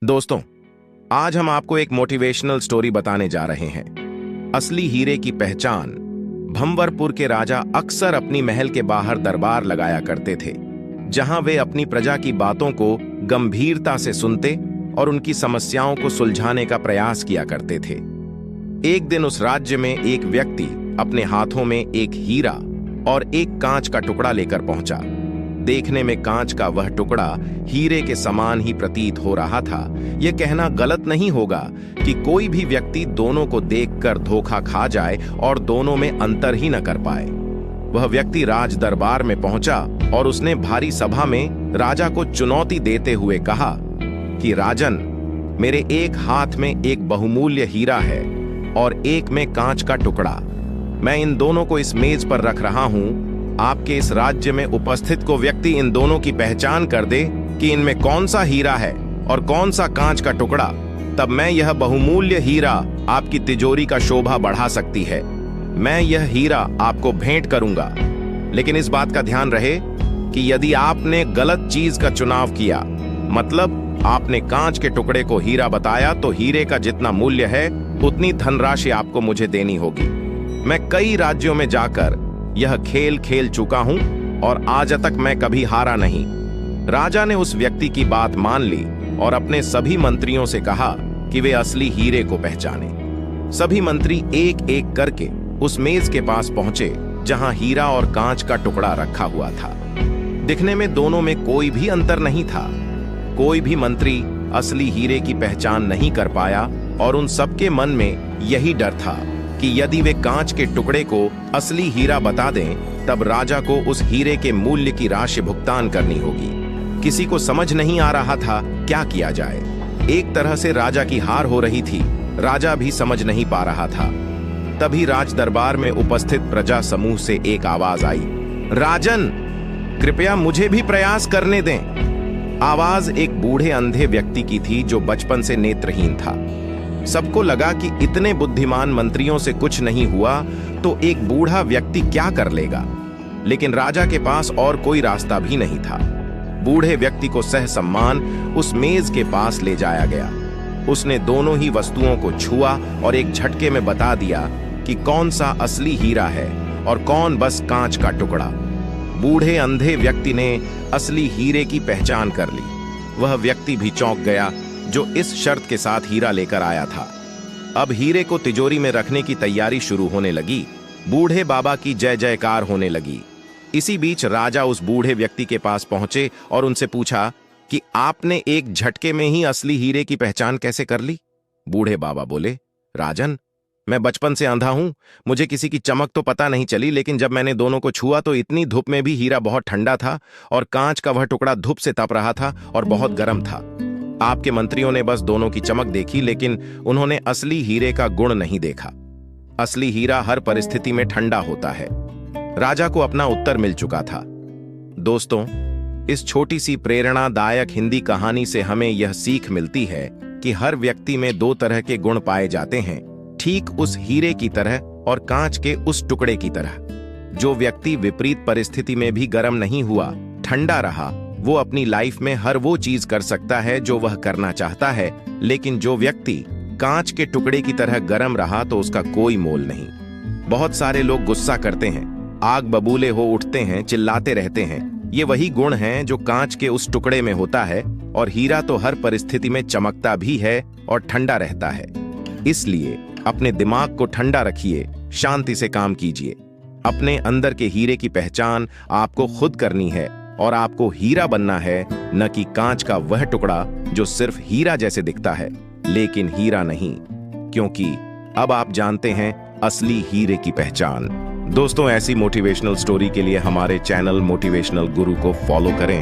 दोस्तों, आज हम आपको एक मोटिवेशनल स्टोरी बताने जा रहे हैं। असली हीरे की पहचान। भंवरपुर के राजा अक्सर अपनी महल के बाहर दरबार लगाया करते थे, जहां वे अपनी प्रजा की बातों को गंभीरता से सुनते और उनकी समस्याओं को सुलझाने का प्रयास किया करते थे। एक दिन उस राज्य में एक व्यक्ति अपने हाथों में एक हीरा और एक कांच का टुकड़ा लेकर पहुंचा। देखने में कांच का वह टुकड़ा हीरे के समान ही प्रतीत हो रहा था। यह कहना गलत नहीं होगा कि कोई भी व्यक्ति दोनों को देखकर धोखा खा जाए और दोनों में अंतर ही न कर पाए। वह व्यक्ति राज दरबार में पहुंचा और उसने भारी सभा में राजा को चुनौती देते हुए कहा कि राजन, मेरे एक हाथ में एक बहुमूल्य हीरा है और एक में कांच का टुकड़ा। मैं इन दोनों को इस मेज पर रख रहा हूं। आपके इस राज्य में उपस्थित को व्यक्ति इन दोनों की पहचान कर दे कि इनमें कौन सा हीरा है और कौन सा कांच का टुकड़ा, तब मैं यह बहुमूल्य हीरा आपकी तिजोरी का शोभा बढ़ा सकती है। मैं यह हीरा आपको भेंट करूंगा। लेकिन इस बात का ध्यान रहे कि यदि आपने गलत चीज का चुनाव किया, मतलब आपने कांच के टुकड़े को हीरा बताया, तो हीरे का जितना मूल्य है उतनी धनराशि आपको मुझे देनी होगी। मैं कई राज्यों में जाकर यह खेल खेल चुका हूं और आज तक मैं कभी हारा नहीं। राजा ने उस व्यक्ति की बात मान ली और अपने सभी मंत्रियों से कहा कि वे असली हीरे को पहचाने। सभी मंत्री एक एक करके उस मेज के पास पहुंचे जहां हीरा और कांच का टुकड़ा रखा हुआ था। दिखने में दोनों में कोई भी अंतर नहीं था। कोई भी मंत्री असली हीरे की पहचान नहीं कर पाया और उन सबके मन में यही डर था कि यदि वे कांच के टुकड़े को असली हीरा बता दें, तब राजा को उस हीरे के मूल्य की राशि भुगतान करनी होगी। किसी को समझ नहीं आ रहा था क्या किया जाए। एक तरह से राजा की हार हो रही थी, राजा भी समझ नहीं पा रहा था। तभी राज दरबार में उपस्थित प्रजा समूह से एक आवाज आई, राजन, कृपया मुझे भी प्रयास करने दें। आवाज एक बूढ़े अंधे व्यक्ति की थी जो बचपन से नेत्रहीन था। सबको लगा कि इतने बुद्धिमान मंत्रियों से कुछ नहीं हुआ तो एक बूढ़ा व्यक्ति क्या कर लेगा। लेकिन राजा के पास और कोई रास्ता भी नहीं था। बूढ़े व्यक्ति को सहसम्मान उस मेज के पास ले जाया गया। उसने दोनों ही वस्तुओं को छुआ और एक झटके में बता दिया कि कौन सा असली हीरा है और कौन बस कांच का टुकड़ा। बूढ़े अंधे व्यक्ति ने असली हीरे की पहचान कर ली। वह व्यक्ति भी चौंक गया जो इस शर्त के साथ हीरा लेकर आया था। अब हीरे को तिजोरी में रखने की तैयारी शुरू होने लगी। बूढ़े बाबा की जय जयकार होने लगी। इसी बीच राजा उस बूढ़े व्यक्ति के पास पहुंचे और उनसे पूछा कि आपने एक झटके में ही असली हीरे की पहचान कैसे कर ली? बूढ़े बाबा बोले, राजन, मैं बचपन से अंधा हूं। मुझे किसी की चमक तो पता नहीं चली, लेकिन जब मैंने दोनों को छुआ तो इतनी धूप में भी हीरा बहुत ठंडा था और कांच का वह टुकड़ा धूप से तप रहा था और बहुत गर्म था। आपके मंत्रियों ने बस दोनों की चमक देखी, लेकिन उन्होंने असली हीरे का गुण नहीं देखा। असली हीरा हर परिस्थिति में ठंडा होता है। राजा को अपना उत्तर मिल चुका था। दोस्तों, इस छोटी सी प्रेरणादायक हिंदी कहानी से हमें यह सीख मिलती है कि हर व्यक्ति में दो तरह के गुण पाए जाते हैं, ठीक उस हीरे की तरह और कांच के उस टुकड़े की तरह। जो व्यक्ति विपरीत परिस्थिति में भी गर्म नहीं हुआ, ठंडा रहा, वो अपनी लाइफ में हर वो चीज कर सकता है जो वह करना चाहता है। लेकिन जो व्यक्ति कांच के टुकड़े की तरह गर्म रहा तो उसका कोई मोल नहीं। बहुत सारे लोग गुस्सा करते हैं, आग बबूले हो उठते हैं, चिल्लाते रहते हैं। ये वही गुण हैं जो कांच के उस टुकड़े में होता है, और हीरा तो हर परिस्थिति में चमकता भी है और ठंडा रहता है। इसलिए अपने दिमाग को ठंडा रखिए, शांति से काम कीजिए। अपने अंदर के हीरे की पहचान आपको खुद करनी है और आपको हीरा बनना है, न कि कांच का वह टुकड़ा जो सिर्फ हीरा जैसे दिखता है लेकिन हीरा नहीं, क्योंकि अब आप जानते हैं असली हीरे की पहचान। दोस्तों, ऐसी मोटिवेशनल स्टोरी के लिए हमारे चैनल मोटिवेशनल गुरु को फॉलो करें।